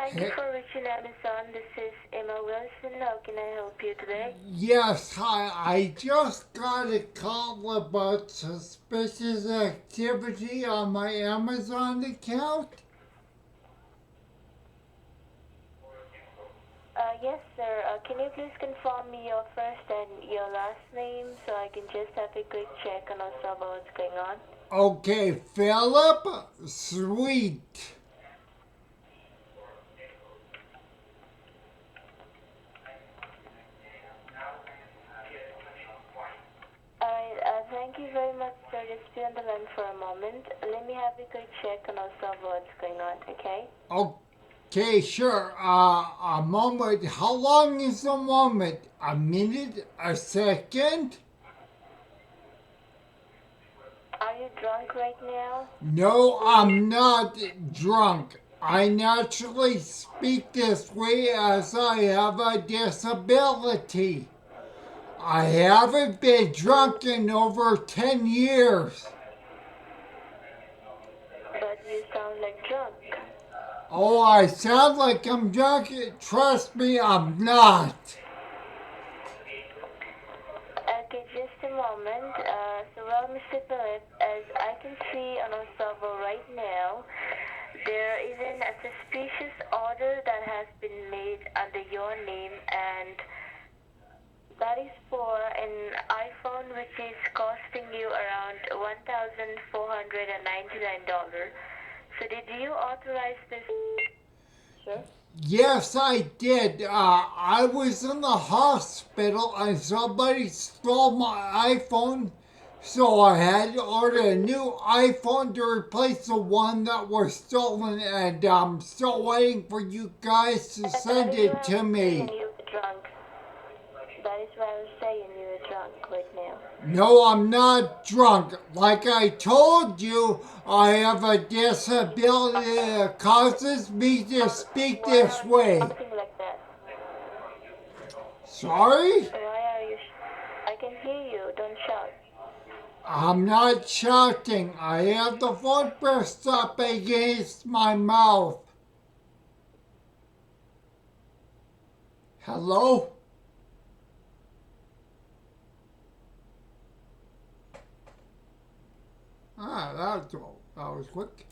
Thank you for reaching Amazon. This is Emma Wilson. How can I help you today? Yes, hi. I just got a call about suspicious activity on my Amazon account. Yes, sir. Can you please confirm me your first and your last name so I can just have a quick check on also about what's going on? Okay, Philip, sweet. Alright, thank you very much, sir. Just be on the line for a moment. Let me have a quick check on also about what's going on, okay? Okay, sure. A moment. How long is a moment? A minute? A second? Are you drunk right now? No, I'm not drunk. I naturally speak this way as I have a disability. I haven't been drunk in over 10 years. But you sound like drunk. Oh, I sound like I'm drunk. Trust me, I'm not. Okay, just a moment. Well, Mr. Philip, as I can see on our server right now, there is a suspicious order that has been made under your name, and that is for an iPhone which is costing you around $1,499. So did you authorize this, sir? Yes, I did. I was in the hospital and somebody stole my iPhone. So I had to order a new iPhone to replace the one that was stolen, and I'm still waiting for you guys to That send is why it I to was saying me. you were drunk. That is why I was saying you were drunk right now. No, I'm not drunk. Like I told you, I have a disability that causes me to speak Why this are you way. shouting like that? Sorry? Why are you? I can hear you. Don't shout. I'm not shouting. I have the phone pressed up against my mouth. Hello? Ah, that was quick.